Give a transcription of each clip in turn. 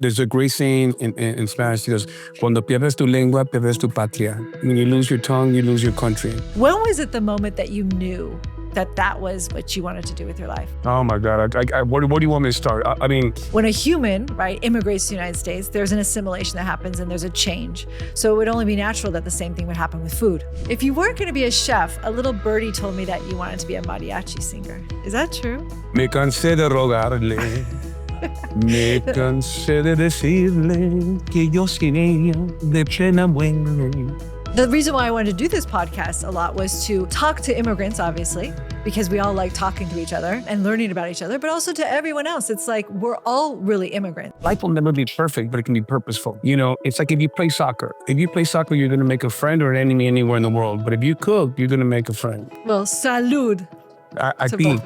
There's a great saying in Spanish. It goes, "Cuando pierdes tu lengua, pierdes tu patria." When you lose your tongue, you lose your country. When was it the moment that you knew that that was what you wanted to do with your life? Oh my God! What do you want me to start? I mean, when a human, right, immigrates to the United States, there's an assimilation that happens and there's a change. So it would only be natural that the same thing would happen with food. If you weren't going to be a chef, a little birdie told me that you wanted to be a mariachi singer. Is that true? Me cansé de rogarle. Me cansé de decirle que yo sin ella de pena muero. The reason why I wanted to do this podcast a lot was to talk to immigrants, obviously, because we all like talking to each other and learning about each other, but also to everyone else. It's like we're all really immigrants. Life will never be perfect, but it can be purposeful. You know, it's like if you play soccer. If you play soccer, you're going to make a friend or an enemy anywhere in the world. But if you cook, you're going to make a friend. Well, salud. I think.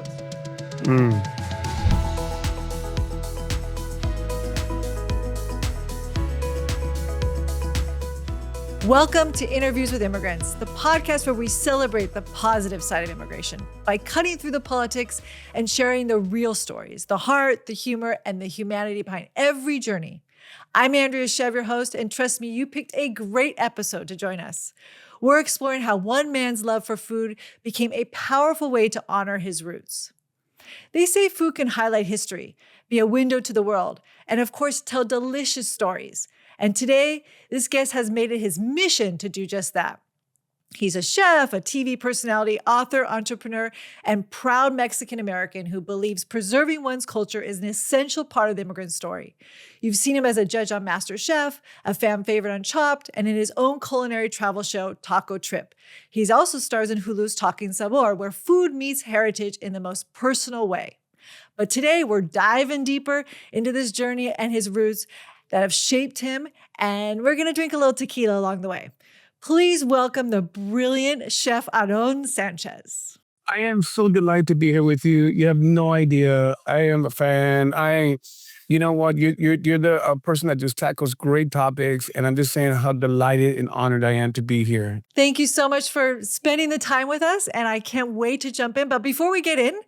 Welcome to Interviews with Immigrants, the podcast where we celebrate the positive side of immigration by cutting through the politics and sharing the real stories, the heart, the humor, and the humanity behind every journey. I'm Andrea Szew, your host, and trust me, you picked a great episode to join us. We're exploring how one man's love for food became a powerful way to honor his roots. They say food can highlight history, be a window to the world, and of course, tell delicious stories. And today, this guest has made it his mission to do just that. He's a chef, a TV personality, author, entrepreneur, and proud Mexican-American who believes preserving one's culture is an essential part of the immigrant story. You've seen him as a judge on MasterChef, a fan favorite on Chopped, and in his own culinary travel show, Taco Trip. He's also stars in Hulu's Tasting Sabor, where food meets heritage in the most personal way. But today, we're diving deeper into this journey and his roots that have shaped him, and we're going to drink a little tequila along the way. Please welcome the brilliant Chef Aarón Sánchez. I am so delighted to be here with you. You have no idea. I am a fan. You know what? You're the person that just tackles great topics, and I'm just saying how delighted and honored I am to be here. Thank you so much for spending the time with us, and I can't wait to jump in. But before we get in,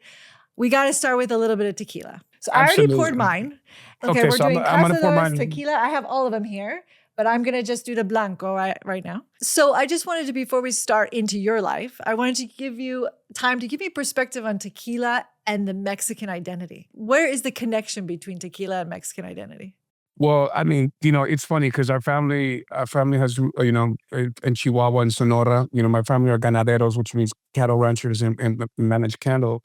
we got to start with a little bit of tequila. So I already poured mine. Okay, we're doing Cazadores tequila. I have all of them here, but I'm going to just do the Blanco right now. So I just wanted to, before we start into your life, I wanted to give you time to give me perspective on tequila and the Mexican identity. Where is the connection between tequila and Mexican identity? Well, I mean, it's funny because our family has, in Chihuahua and Sonora, my family are ganaderos, which means cattle ranchers and manage cattle.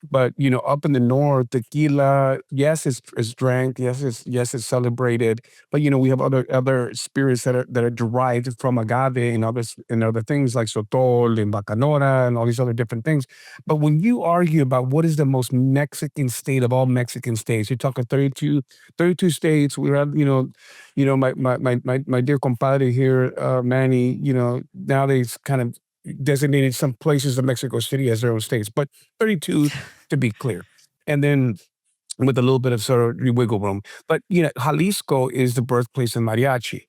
But, up in the north, tequila, yes, it's drank. Yes, it's celebrated. But, we have other spirits that are derived from agave and other things like sotol and bacanora and all these other different things. But when you argue about what is the most Mexican state of all Mexican states, you're talking 32 states. We have, my dear compadre here, Manny, nowadays kind of designated some places of Mexico City as their own states, but 32 to be clear. And then with a little bit of sort of wiggle room. But, Jalisco is the birthplace of mariachi.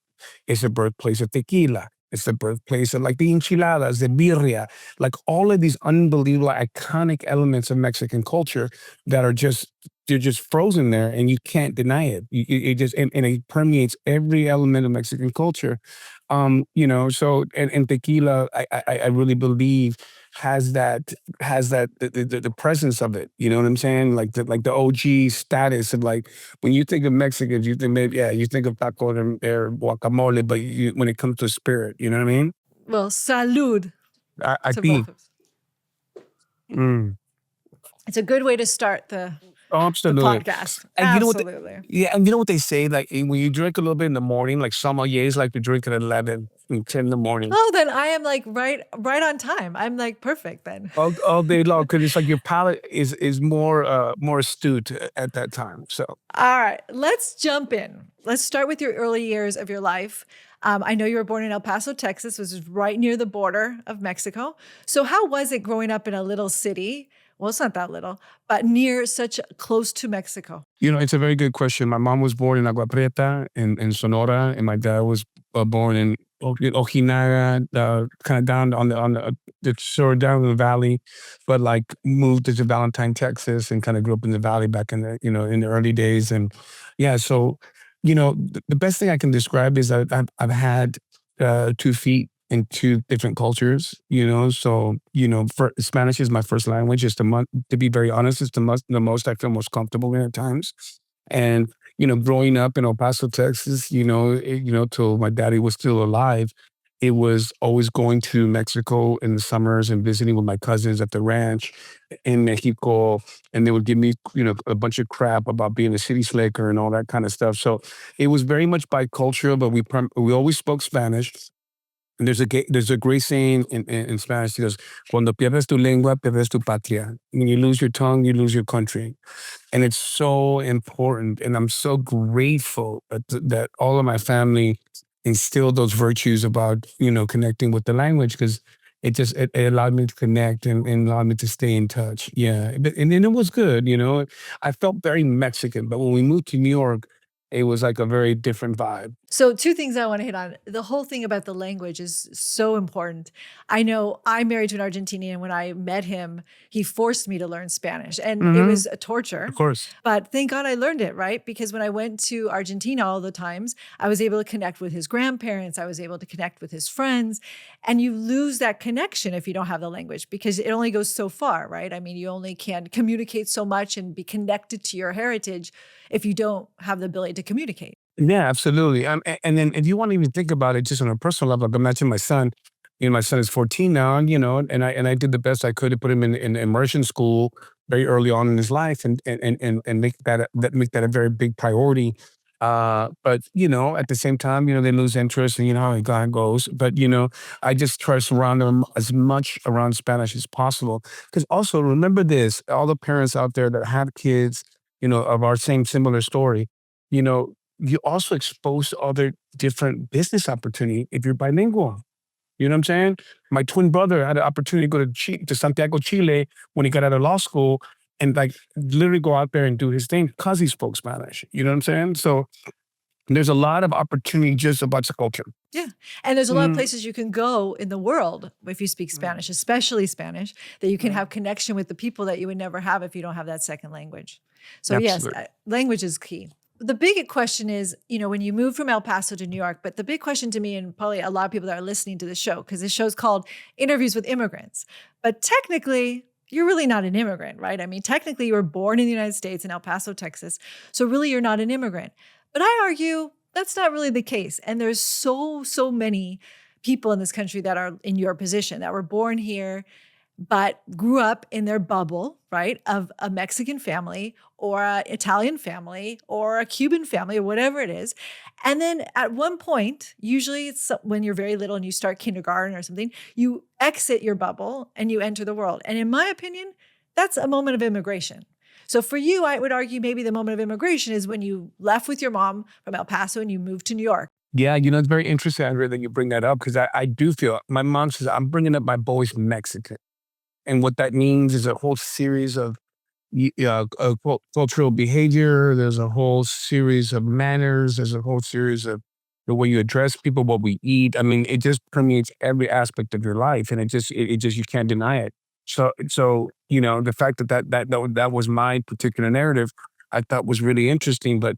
It's the birthplace of tequila. It's the birthplace of like the enchiladas, the birria, like all of these unbelievable iconic elements of Mexican culture that are they're just frozen there and you can't deny it. It just, and it permeates every element of Mexican culture. So, and tequila, I really believe has the presence of it. You know what I'm saying? Like the OG status of like, when you think of Mexicans, you think you think of taco or guacamole, but when it comes to spirit, you know what I mean? Well, salud. I think. It's a good way to start the Absolutely. podcast. And Absolutely. And you know what they say? Like when you drink a little bit in the morning, like sommeliers like to drink at 11 and 10 in the morning. Oh, then I am like right on time. I'm like perfect then. All day long, because it's like your palate is more astute at that time. So. All right, let's jump in. Let's start with your early years of your life. I know you were born in El Paso, Texas, which is right near the border of Mexico. So how was it growing up in a little city? Well, it's not that little, but near such close to Mexico. It's a very good question. My mom was born in Agua Prieta in Sonora, and my dad was born in Ojinaga, kind of down on the shore, down in the valley, but like moved to Valentine, Texas, and kind of grew up in the valley back in the in the early days. And yeah, so the best thing I can describe is I've had 2 feet in two different cultures. So for Spanish is my first language. It's to be very honest, it's the most I feel most comfortable in at times. And growing up in El Paso, Texas, till my daddy was still alive, it was always going to Mexico in the summers and visiting with my cousins at the ranch in Mexico, and they would give me, a bunch of crap about being a city slicker and all that kind of stuff. So it was very much bicultural, but we always spoke Spanish. And there's a great saying in Spanish. It goes, "Cuando pierdes tu lengua, pierdes tu patria." When you lose your tongue, you lose your country. And it's so important. And I'm so grateful that all of my family instilled those virtues about, connecting with the language, because it allowed me to connect and allowed me to stay in touch. Yeah. And then it was good. I felt very Mexican, but when we moved to New York, it was like a very different vibe. So 2 things I want to hit on. The whole thing about the language is so important. I know I'm married to an Argentinian. When I met him, he forced me to learn Spanish, and it was a torture. Of course. But thank God I learned it, right? Because when I went to Argentina all the times, I was able to connect with his grandparents. I was able to connect with his friends. And you lose that connection if you don't have the language, because it only goes so far, right? I mean, you only can communicate so much and be connected to your heritage if you don't have the ability to communicate. Yeah, absolutely. And then if you want to even think about it just on a personal level, like imagine my son. My son is 14 now, and I did the best I could to put him in immersion school very early on in his life, and make that a very big priority. But at the same time, they lose interest, and you know how it goes. But I just try to surround them as much around Spanish as possible. Because also remember this: all the parents out there that have kids, of our same similar story, you know, you also expose to other different business opportunity if you're bilingual. You know what I'm saying? My twin brother had an opportunity to go to Santiago, Chile when he got out of law school, and like literally go out there and do his thing because he spoke Spanish. You know what I'm saying? So there's a lot of opportunity just about the culture. Yeah. And there's a lot of places you can go in the world if you speak Spanish, especially Spanish, that you can have connection with the people that you would never have if you don't have that second language. So yes, Absolutely. language is key. The big question is, when you move from El Paso to New York, but the big question to me, and probably a lot of people that are listening to the show, because this show's called Interviews with Immigrants, but technically you're really not an immigrant, right? I mean, technically you were born in the United States in El Paso, Texas. So really you're not an immigrant. But I argue that's not really the case. And there's so many people in this country that are in your position, that were born here, but grew up in their bubble, right, of a Mexican family or an Italian family or a Cuban family or whatever it is. And then at one point, usually it's when you're very little and you start kindergarten or something, you exit your bubble and you enter the world. And in my opinion, that's a moment of immigration. So for you, I would argue maybe the moment of immigration is when you left with your mom from El Paso and you moved to New York. Yeah, it's very interesting, Andrea, that you bring that up, because I do feel my mom says I'm bringing up my boys Mexican. And what that means is a whole series of cultural behavior. There's a whole series of manners. There's a whole series of the way you address people, what we eat. I mean, it just permeates every aspect of your life, and it just you can't deny it. So the fact that was my particular narrative, I thought was really interesting. But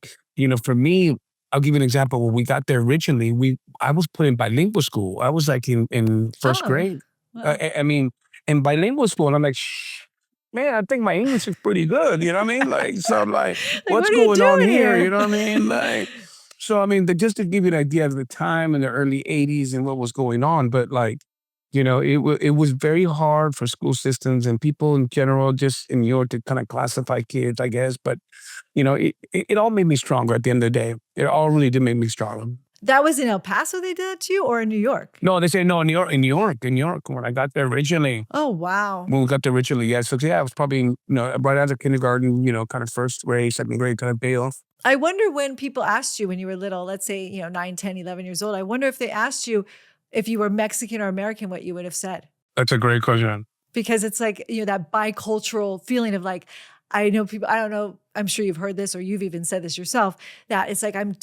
for me, I'll give you an example. When we got there originally, I was put in bilingual school. I was like in first Oh, grade. wow. I mean, in bilingual school, and I'm like, shh, man, I think my English is pretty good. You know what I mean? Like, so I'm like, Like, what's what are you going on doing here? here? You know what I mean? Like, so I mean, just to give you an idea of the time in the early '80s and what was going on, but like, it was very hard for school systems and people in general, just in New York, to kind of classify kids, I guess. But it all made me stronger at the end of the day. It all really did make me stronger. That was in El Paso they did that to you, or in New York? No, they say no, in New York, when I got there originally. Oh, wow. When we got there originally, yeah. So yeah, it was probably, right out of kindergarten, kind of first grade, second grade kind of deal. I wonder when people asked you when you were little, let's say, 9, 10, 11 years old, I wonder if they asked you if you were Mexican or American, what you would have said. That's a great question. Because it's like, that bicultural feeling of like, I know people, I don't know, I'm sure you've heard this or you've even said this yourself, that it's like, I'm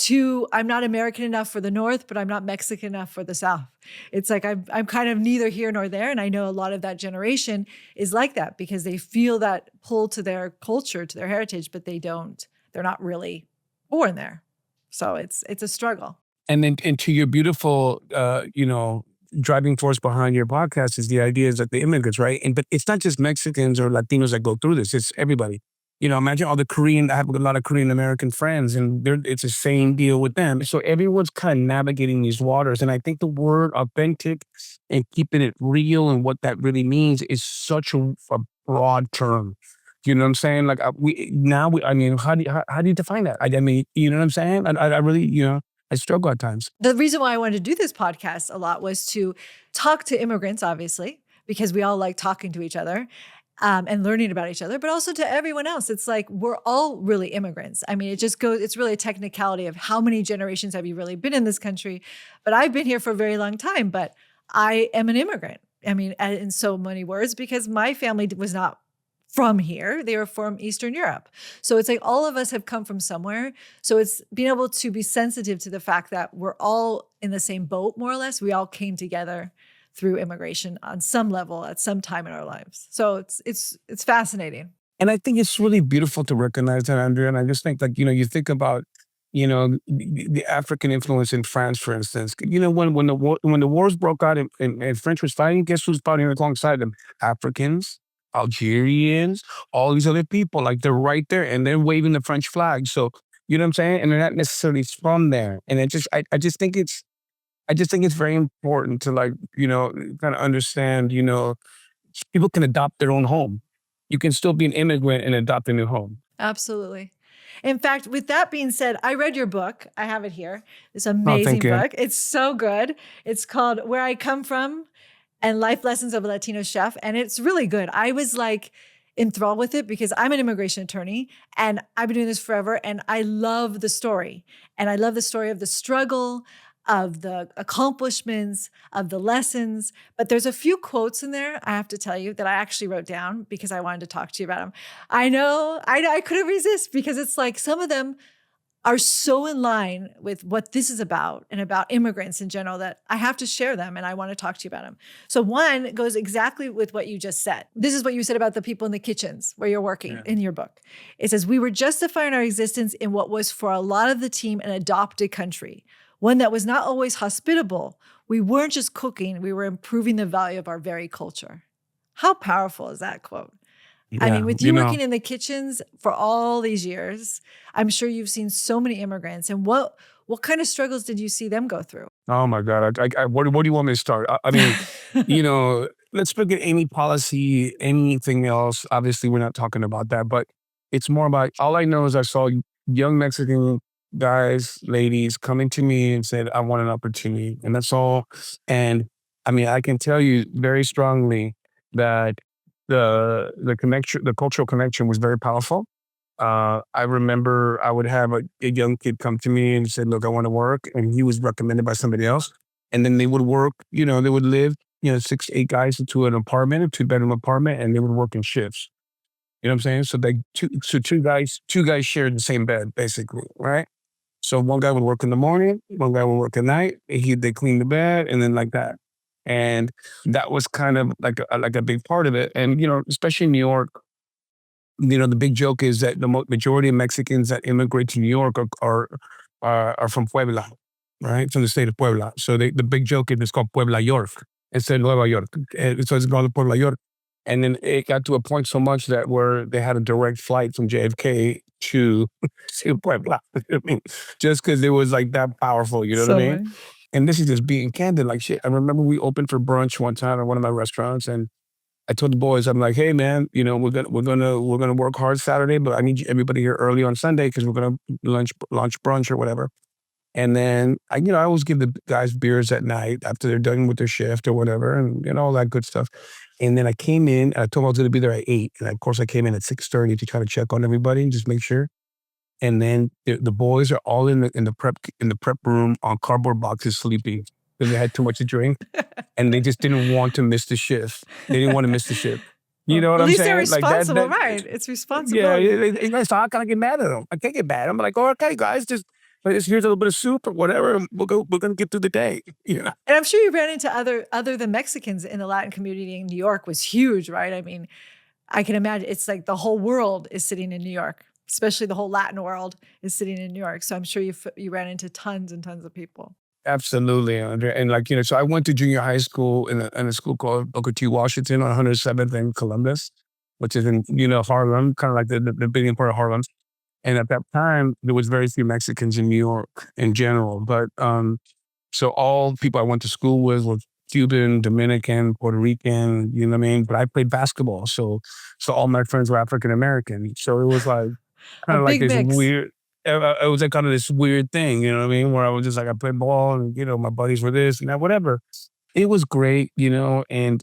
not American enough for the North, but I'm not Mexican enough for the South. It's like, I'm kind of neither here nor there. And I know a lot of that generation is like that because they feel that pull to their culture, to their heritage, but they're not really born there. So it's a struggle. And then, and to your beautiful, driving force behind your podcast is the idea is that the immigrants, right? And but it's not just Mexicans or Latinos that go through this; it's everybody. Imagine all the Korean. I have a lot of Korean American friends, and it's the same deal with them. So everyone's kind of navigating these waters, and I think the word authentic and keeping it real and what that really means is such a broad term. You know what I'm saying? Like I mean, how do you define that? I mean, you know what I'm saying? I really, I struggle at times. The reason why I wanted to do this podcast a lot was to talk to immigrants, obviously, because we all like talking to each other and learning about each other, but also to everyone else. It's like we're all really immigrants. I mean, it's really a technicality of how many generations have you really been in this country? But I've been here for a very long time, but I am an immigrant. I mean, in so many words, because my family was not from here. They were from Eastern Europe. So it's like all of us have come from somewhere. So it's being able to be sensitive to the fact that we're all in the same boat, more or less. We all came together through immigration on some level at some time in our lives. So it's fascinating. And I think it's really beautiful to recognize that, Andrea. And I just think like, you think about, the African influence in France, for instance. When the wars broke out and French was fighting, guess who's fighting alongside them? Africans, Algerians, all these other people, like they're right there and they're waving the French flag. So, you know what I'm saying? And they're not necessarily from there. And I just think it's very important to like, kind of understand, people can adopt their own home. You can still be an immigrant and adopt a new home. Absolutely. In fact, with that being said, I read your book. I have it here. This amazing book. It's so good. It's called Where I Come From and Life Lessons of a Latino Chef. And it's really good. I was like enthralled with it because I'm an immigration attorney and I've been doing this forever. And I love the story. And I love the story of the struggle, of the accomplishments, of the lessons. But there's a few quotes in there, I have to tell you, that I actually wrote down because I wanted to talk to you about them. I know, I couldn't resist because it's like some of them are so in line with what this is about and about immigrants in general that I have to share them and I want to talk to you about them. So one goes exactly with what you just said. This is what you said about the people in the kitchens where you're working in your book. It says, we were justifying our existence in what was for a lot of the team an adopted country, one that was not always hospitable. We weren't just cooking, we were improving the value of our very culture. How powerful is that quote? Yeah, I mean, with you working in the kitchens for all these years, I'm sure you've seen so many immigrants. And what kind of struggles did you see them go through? Oh my God! What do you want me to start? I mean, let's forget any policy, anything else. Obviously, we're not talking about that, but it's more about. All I know is I saw young Mexican guys, ladies coming to me and said, "I want an opportunity," and that's all. And I mean, I can tell you very strongly that the connection, the cultural connection was very powerful. I remember I would have a young kid come to me and said, look, I want to work. And he was recommended by somebody else. And then they would work, they would live, 6 to 8 guys into an apartment, a 2-bedroom apartment, and they would work in shifts. You know what I'm saying? So two guys shared the same bed, basically, right? So one guy would work in the morning, one guy would work at night. They clean the bed, and then like that. And that was kind of like a big part of it. And, especially in New York, the big joke is that the majority of Mexicans that immigrate to New York are from Puebla, right? From the state of Puebla. So the big joke is it's called Puebla York instead of Nueva York. And so it's called Puebla York. And then it got to a point so much that where they had a direct flight from JFK to Puebla. I mean, just because it was like that powerful, you know what I mean? Right. And this is just being candid, like shit. I remember we opened for brunch one time at one of my restaurants, and I told the boys, I'm like, hey man, we're gonna work hard Saturday, but I need everybody here early on Sunday because we're gonna lunch brunch or whatever. And then I always give the guys beers at night after they're done with their shift or whatever, and all that good stuff. And then I came in, and I told them I was gonna be there at 8, and of course I came in at 6:30 to try to check on everybody and just make sure. And then the boys are all in the prep room on cardboard boxes sleeping because they had too much to drink, and they just didn't want to miss the shift. They didn't want to miss the shift. You know what I'm saying? At least they're responsible, like right? It's responsibility. Yeah, so how can I get mad at them? I can't get mad. I'm like, oh, okay, guys, just here's a little bit of soup or whatever, and we're gonna get through the day. And I'm sure you ran into other than Mexicans in the Latin community in New York was huge, right? I mean, I can imagine it's like the whole world is sitting in New York. especially the whole Latin world is sitting in New York. So I'm sure you ran into tons and tons of people. Absolutely, Andrea. And like, so I went to junior high school in a school called Booker T. Washington on 107th and Columbus, which is in, Harlem, kind of like the beginning part of Harlem. And at that time, there was very few Mexicans in New York in general. But so all people I went to school with were Cuban, Dominican, Puerto Rican, you know what I mean? But I played basketball. So all my friends were African American. So it was like A kind of like big this mix. weird, it was like kind of this weird thing, you know what I mean? Where I was just like, I played ball and, my buddies were this and that, whatever. It was great, and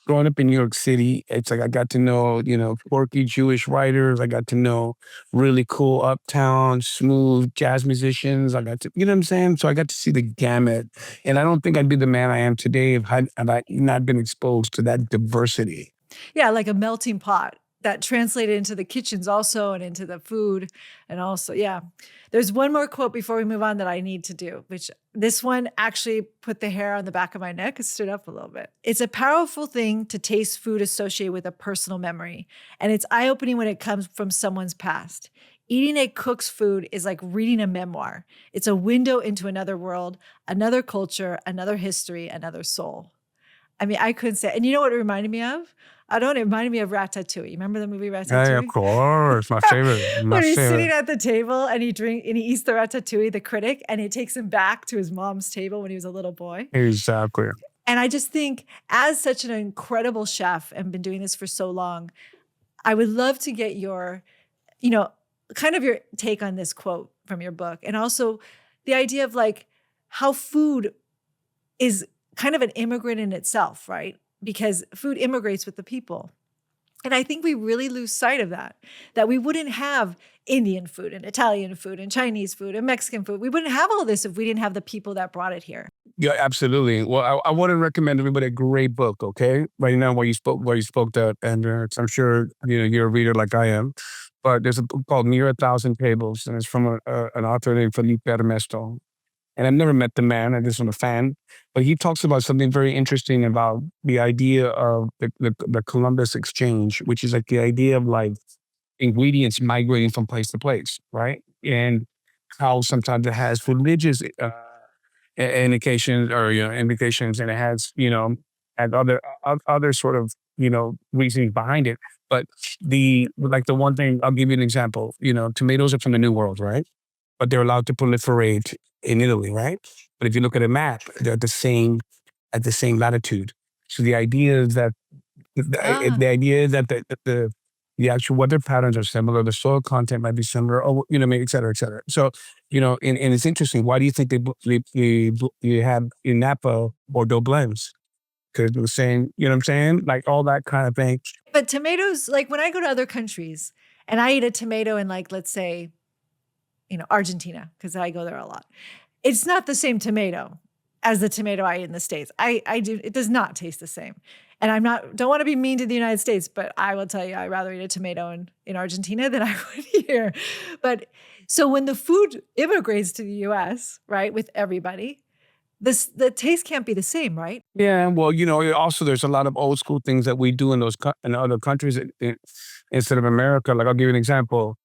growing up in New York City, it's like I got to know, quirky Jewish writers. I got to know really cool uptown, smooth jazz musicians. I got to, you know what I'm saying? So I got to see the gamut. And I don't think I'd be the man I am today if I not been exposed to that diversity. Yeah, like a melting pot that translated into the kitchens also and into the food. And also, yeah. There's one more quote before we move on that I need to do, which this one actually put the hair on the back of my neck. It stood up a little bit. It's a powerful thing to taste food associated with a personal memory. And it's eye-opening when it comes from someone's past. Eating a cook's food is like reading a memoir. It's a window into another world, another culture, another history, another soul. I mean, I couldn't say. And you know what it reminded me of? It reminded me of Ratatouille. You remember the movie Ratatouille? Yeah, of course. My favorite. When he's sitting at the table and he eats the Ratatouille, the critic, and it takes him back to his mom's table when he was a little boy. Exactly. And I just think, as such an incredible chef and been doing this for so long, I would love to get your, kind of your take on this quote from your book. And also the idea of like how food is kind of an immigrant in itself, right? Because food immigrates with the people. And I think we really lose sight of that we wouldn't have Indian food and Italian food and Chinese food and Mexican food. We wouldn't have all this if we didn't have the people that brought it here. Yeah, absolutely. Well, I want to recommend everybody a great book, okay? Right now, where you spoke that, and I'm sure, you're a reader like I am. But there's a book called Near a Thousand Tables, and it's from an author named Felipe Ernesto. And I've never met the man, I just am a fan. But he talks about something very interesting about the idea of the Columbus exchange, which is like the idea of like ingredients migrating from place to place, right? And how sometimes it has religious indications or indications, and it has and other sort of reasons behind it. But the one thing, I'll give you an example. Tomatoes are from the New World, right? But they're allowed to proliferate in Italy, right? But if you look at a map, they're at the same latitude. So the idea is that the actual weather patterns are similar, the soil content might be similar, or et cetera, et cetera. So and it's interesting. Why do you think you have in Napa Bordeaux blends? Because it was saying, you know what I'm saying, like all that kind of thing. But tomatoes, like when I go to other countries and I eat a tomato in, like, let's say, Argentina, because I go there a lot. It's not the same tomato as the tomato I eat in the States. It does not taste the same. And don't want to be mean to the United States, but I will tell you, I'd rather eat a tomato in Argentina than I would here. But so when the food immigrates to the US, right, with everybody, the taste can't be the same, right? Yeah, well, also there's a lot of old school things that we do in other countries instead of America. Like I'll give you an example.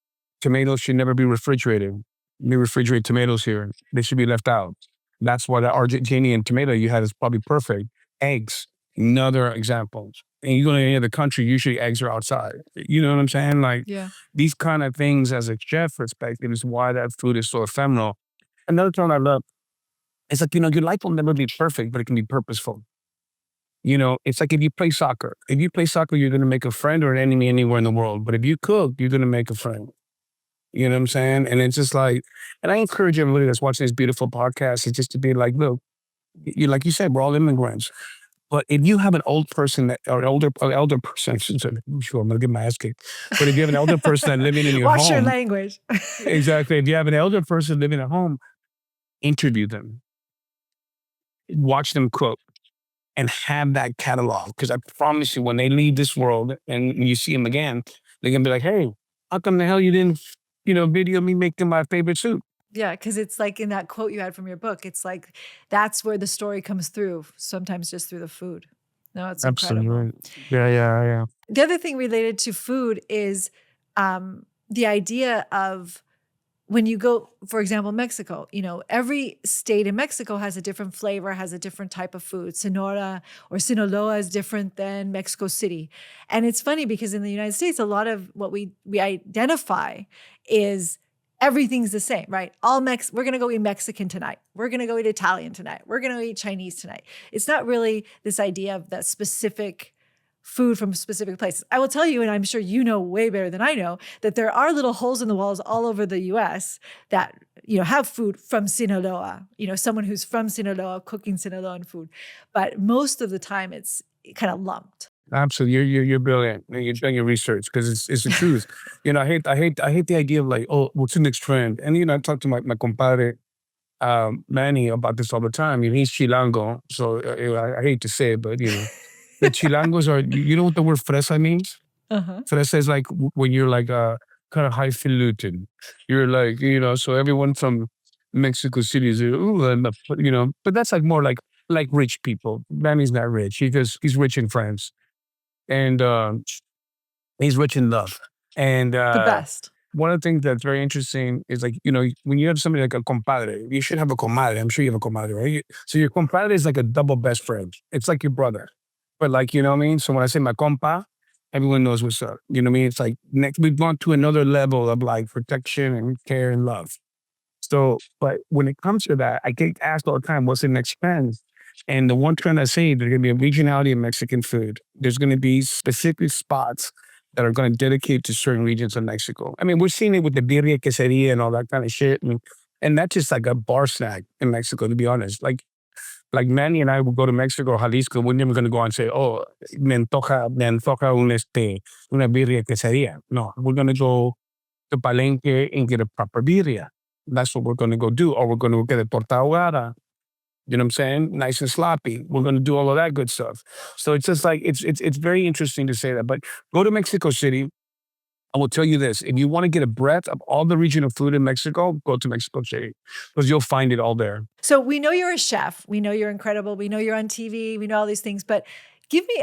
Tomatoes should never be refrigerated. We refrigerate tomatoes here. They should be left out. That's why the Argentinian tomato you had is probably perfect. Eggs, another example. And you go to any other country, usually eggs are outside. You know what I'm saying? Like these kind of things as a chef perspective is why that food is so ephemeral. Another term I love, it's like, your life will never be perfect, but it can be purposeful. It's like if you play soccer. If you play soccer, you're going to make a friend or an enemy anywhere in the world. But if you cook, you're going to make a friend. You know what I'm saying? And it's just like, and I encourage everybody that's watching this beautiful podcast is just to be like, look, like you said, we're all immigrants. But if you have an old person elder person, I'm sure I'm going to get my ass kicked. But if you have an elder person that living in your home. Watch your language. Exactly. If you have an elder person living at home, interview them. Watch them cook. And have that catalog. Because I promise you, when they leave this world and you see them again, they're going to be like, hey, how come the hell you didn't video me making my favorite soup? Yeah, because it's like in that quote you had from your book, it's like that's where the story comes through, sometimes just through the food. No, it's incredible. Absolutely. Yeah. The other thing related to food is the idea of when you go, for example, Mexico, every state in Mexico has a different flavor, has a different type of food. Sonora or Sinaloa is different than Mexico City. And it's funny because in the United States, a lot of what we identify is everything's the same, right? We're going to go eat Mexican tonight. We're going to go eat Italian tonight. We're going to eat Chinese tonight. It's not really this idea of that specific food from specific places. I will tell you, and I'm sure you know way better than I know, that there are little holes in the walls all over the US that, have food from Sinaloa, someone who's from Sinaloa cooking Sinaloan food. But most of the time it's kind of lumped. Absolutely, you're brilliant. You're doing your research because it's the truth. I hate the idea of like, oh, what's the next trend? And I talk to my compadre Manny about this all the time. He's Chilango, so I hate to say it, but the Chilangos are. You know what the word fresa means? Uh-huh. Fresa is like when you're like kind of highfalutin. You're like so everyone from Mexico City is but that's like more like rich people. Manny's not rich. He's rich in France and he's rich in love. And The best. one of the things that's very interesting is like, when you have somebody like a compadre, you should have a comadre. I'm sure you have a comadre, right? So your compadre is like a double best friend. It's like your brother. But like, you know what I mean? So when I say my compa, everyone knows what's up. You know what I mean? It's like we've gone to another level of like protection and care and love. So, but when it comes to that, I get asked all the time, what's the next trend? And the one trend I say, there's going to be a regionality of Mexican food. There's going to be specific spots that are going to dedicate to certain regions of Mexico. I mean, we're seeing it with the birria quesadilla and all that kind of shit. And that's just like a bar snack in Mexico, to be honest. Like Manny and I would go to Mexico or Jalisco. We're never going to go and say, oh, me antoja una birria quesadilla. No, we're going to go to Palenque and get a proper birria. That's what we're going to go do. Or we're going to get a torta ahogada. You know what I'm saying? Nice and sloppy. We're going to do all of that good stuff. So it's just like, it's very interesting to say that. But go to Mexico City. I will tell you this. If you want to get a breadth of all the regional food in Mexico, go to Mexico City because you'll find it all there. So we know you're a chef. We know you're incredible. We know you're on TV. We know all these things. But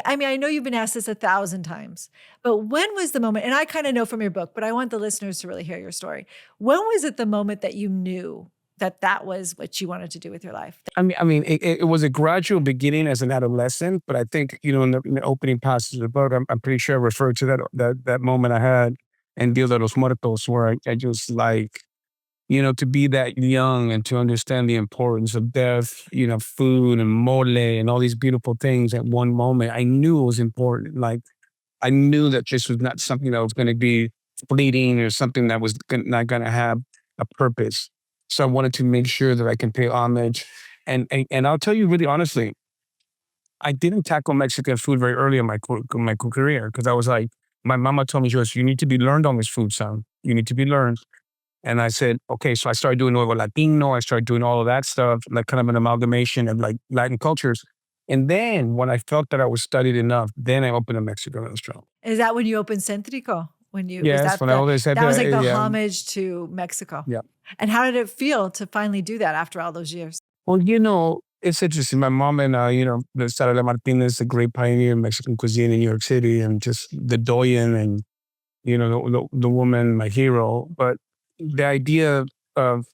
I know you've been asked this 1,000 times, but when was the moment, and I kind of know from your book, but I want the listeners to really hear your story. When was it the moment that you knew that was what you wanted to do with your life? It was a gradual beginning as an adolescent, but I think, in the opening passage of the book, I'm pretty sure I referred to that moment I had in Dia de los Muertos where I just like, to be that young and to understand the importance of death, food and mole and all these beautiful things at one moment, I knew it was important. Like, I knew that this was not something that was going to be fleeting or something that was not going to have a purpose. So I wanted to make sure that I can pay homage. And I'll tell you really honestly, I didn't tackle Mexican food very early in my career because I was like, my mama told me, she goes, you need to be learned on this food, son. You need to be learned. And I said, okay, so I started doing Nuevo Latino. I started doing all of that stuff, like kind of an amalgamation of like Latin cultures. And then when I felt that I was studied enough, then I opened a Mexican restaurant. Is that when you opened Centrico? Yes, when I always said that was like the yeah. homage to Mexico. Yeah. And how did it feel to finally do that after all those years? Well, it's interesting. My mom and, the Zarela Martínez, a great pioneer in Mexican cuisine in New York City and just the doyen and, the woman, my hero. But the idea of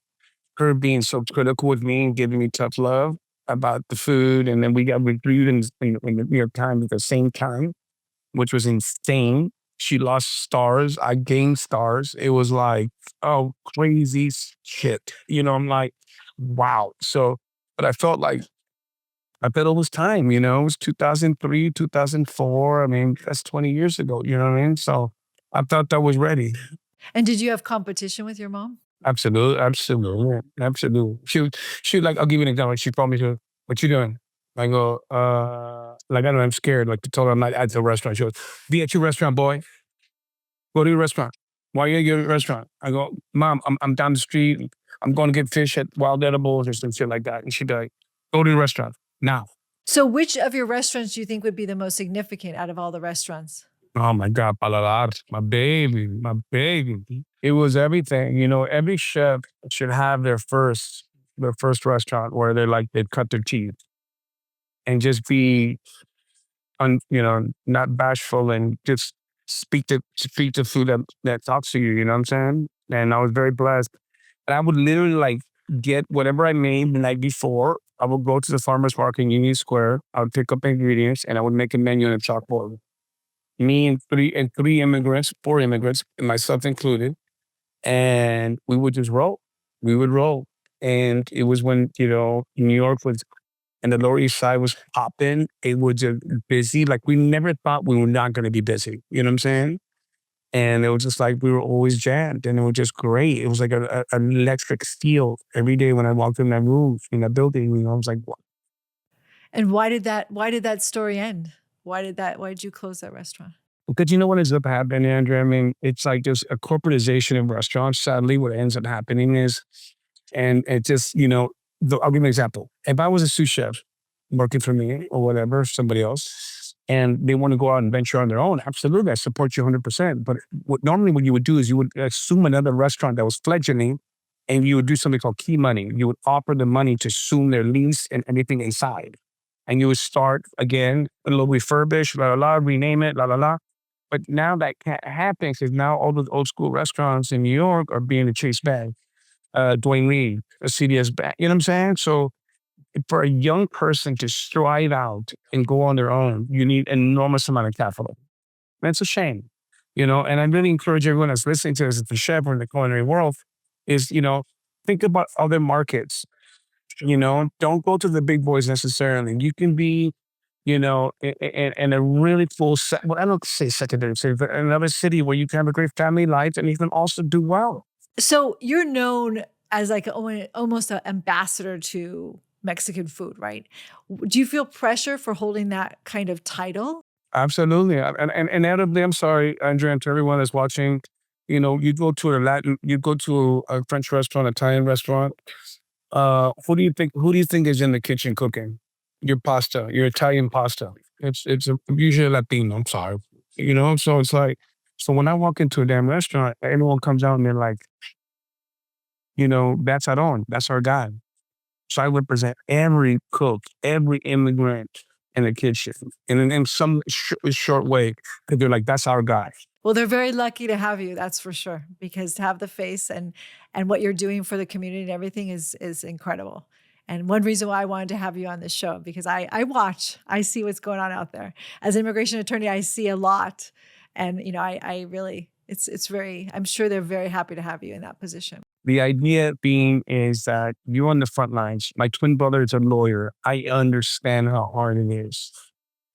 her being so critical with me and giving me tough love about the food. And then we got reviewed in the New York Times at the same time, which was insane. She lost stars. I gained stars. It was like, oh, crazy shit. I'm like, wow. So, but I felt it was time, it was 2003, 2004. I mean, that's 20 years ago, you know what I mean? So I thought I was ready. And did you have competition with your mom? Absolutely. She like, I'll give you an example. She called me to, what you doing? I go, like, I don't know, I'm scared. Like, to tell her I'm not at the restaurant. She goes, be at your restaurant, boy. Go to your restaurant. Why are you at your restaurant? I go, Mom, I'm down the street. I'm going to get fish at Wild Edibles or some shit like that. And she'd be like, go to your restaurant now. So which of your restaurants do you think would be the most significant out of all the restaurants? Oh my God, Paladar, my baby. It was everything. Every chef should have their first restaurant where they cut their teeth and just be, not bashful and just speak to food that talks to you. You know what I'm saying? And I was very blessed. And I would literally like get whatever I made the night before. I would go to the farmer's market in Union Square. I would pick up ingredients and I would make a menu on a chalkboard. Me and three immigrants, four immigrants, and myself included, and we would just roll. We would roll, and it was when New York was and the Lower East Side was popping. It was just busy. Like we never thought we were not going to be busy. You know what I'm saying? And it was just like we were always jammed, and it was just great. It was like an electric steel every day when I walked in that room in that building. I was like, what? And why did that story end? Why did you close that restaurant? Because you know what ends up happening, Andrea? I mean, it's like just a corporatization of restaurants. Sadly, what ends up happening is, and it just, I'll give you an example. If I was a sous chef working for me or whatever, somebody else, and they want to go out and venture on their own, absolutely, I support you 100%. But what you would do is you would assume another restaurant that was fledgling, and you would do something called key money. You would offer the money to assume their lease and anything inside. And you would start again, a little refurbished, rename it, But now that can't happen because now all those old school restaurants in New York are being a Chase Bank, Dwayne Reed, a CDS Bank. You know what I'm saying? So for a young person to strive out and go on their own, you need an enormous amount of capital. And it's a shame, And I really encourage everyone that's listening to this, the chef or in the culinary world, is, think about other markets. Don't go to the big boys necessarily. You can be in a really full set. Well, I don't say secondary city, but another city where you can have a great family life and you can also do well. So you're known as like almost an ambassador to Mexican food, right? Do you feel pressure for holding that kind of title? Absolutely. And inevitably, I'm sorry, Andrea, and to everyone that's watching, you go to a French restaurant, Italian restaurant. Who do you think is in the kitchen cooking? Your pasta, your Italian pasta. It's usually Latino. I'm sorry, So it's like, so when I walk into a damn restaurant, everyone comes out and they're like, that's Aarón, that's our guy. So I represent every cook, every immigrant in the kitchen, and in some short way, because they're like, that's our guy. Well, they're very lucky to have you, that's for sure, because to have the face and what you're doing for the community and everything is incredible. And one reason why I wanted to have you on this show, because I see what's going on out there. As an immigration attorney, I see a lot. And, I really, I'm sure they're very happy to have you in that position. The idea being is that you're on the front lines. My twin brother is a lawyer. I understand how hard it is,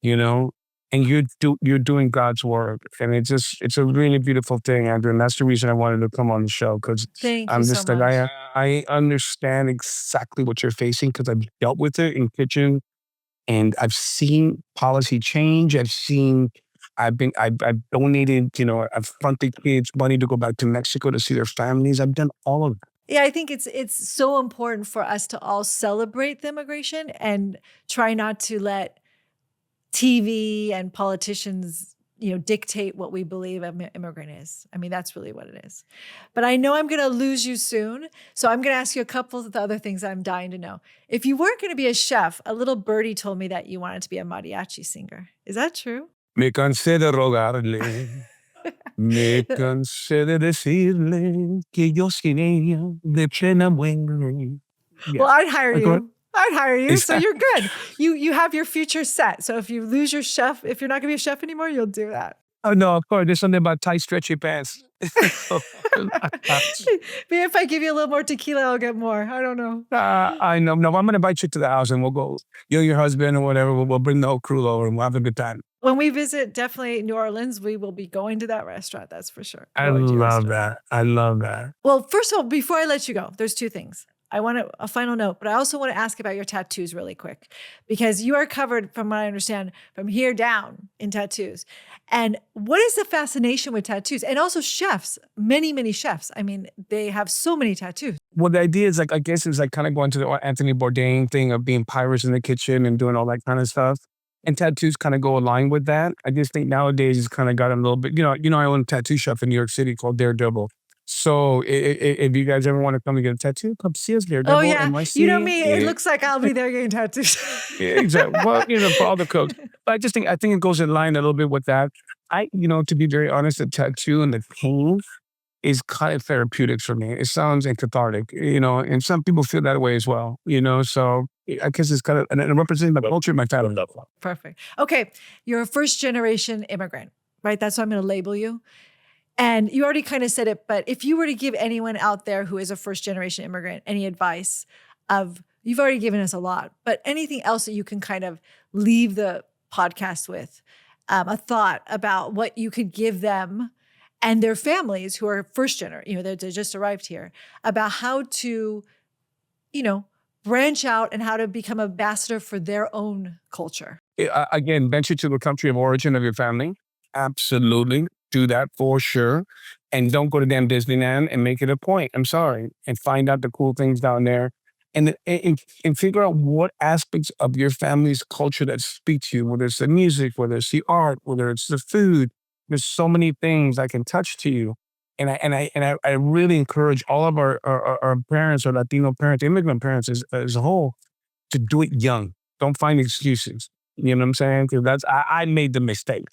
and you're doing God's work. And it's a really beautiful thing, Andrew. And that's the reason I wanted to come on the show, because I'm just the guy. I understand exactly what you're facing because I've dealt with it in kitchen, and I've seen policy change. I've donated, I've fronted kids money to go back to Mexico to see their families. I've done all of that. Yeah, I think it's so important for us to all celebrate the immigration and try not to let TV and politicians, dictate what we believe an immigrant is. I mean, that's really what it is. But I know I'm going to lose you soon. So I'm going to ask you a couple of the other things I'm dying to know. If you weren't going to be a chef, a little birdie told me that you wanted to be a mariachi singer. Is that true? Me cansé de rogarle. Me cansé de decirle que yo sin ella de pena muero. Yeah. Well, I'd hire you. So you're good. You have your future set. So if you lose your chef, if you're not going to be a chef anymore, you'll do that. Oh, no, of course. There's something about tight, stretchy pants. Maybe if I give you a little more tequila, I'll get more. I don't know. I know. No, I'm going to invite you to the house and we'll go, you and your husband or whatever. We'll bring the whole crew over and we'll have a good time. When we visit definitely New Orleans, we will be going to that restaurant. That's for sure. I love that. Well, first of all, before I let you go, there's two things. I want a final note, but I also want to ask about your tattoos really quick, because you are covered, from what I understand, from here down in tattoos. And what is the fascination with tattoos? And also chefs, many, many chefs. I mean, they have so many tattoos. Well, the idea is I guess it's kind of going to the Anthony Bourdain thing of being pirates in the kitchen and doing all that kind of stuff. And tattoos kind of go along with that. I just think nowadays it's kind of got a little bit, I own a tattoo shop in New York City called Daredevil. So if you guys ever want to come and get a tattoo, come see us there. Oh, yeah. NYC. You know me. It looks like I'll be there getting tattoos. Yeah, exactly. Well, for all the cooks. But I think it goes in line a little bit with that. To be very honest, the tattoo and the pain is kind of therapeutic for me. It sounds and cathartic, and some people feel that way as well, so I guess it's kind of, and it represents my culture, my family. Perfect. Okay. You're a first generation immigrant, right? That's what I'm going to label you. And you already kind of said it, but if you were to give anyone out there who is a first generation immigrant any advice you've already given us a lot, but anything else that you can kind of leave the podcast with, a thought about what you could give them and their families who are first generation, they just arrived here, about how to, branch out and how to become ambassador for their own culture. Again, venture to the country of origin of your family. Absolutely. Do that for sure. And don't go to damn Disneyland and make it a point. I'm sorry. And find out the cool things down there. And figure out what aspects of your family's culture that speak to you, whether it's the music, whether it's the art, whether it's the food. There's so many things that can touch to you. And I really encourage all of our parents, our Latino parents, immigrant parents as a whole, to do it young. Don't find excuses. You know what I'm saying? Because I made the mistake.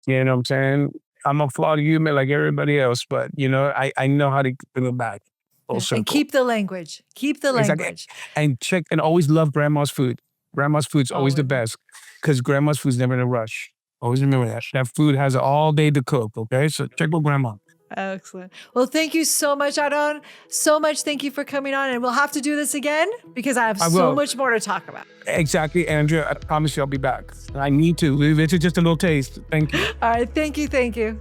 You know what I'm saying? I'm a flawed human like everybody else, but I know how to bring it back. And keep the language. Keep the language. And check and always love grandma's food. Grandma's food's always the best because grandma's food's never in a rush. Always remember that. That food has all day to cook, okay? So check with grandma. Excellent. Well, thank you so much, Aarón. So much. Thank you for coming on. And we'll have to do this again because I have so much more to talk about. Exactly, Andrea. I promise you I'll be back. I need to. It's just a little taste. Thank you. All right. Thank you. Thank you.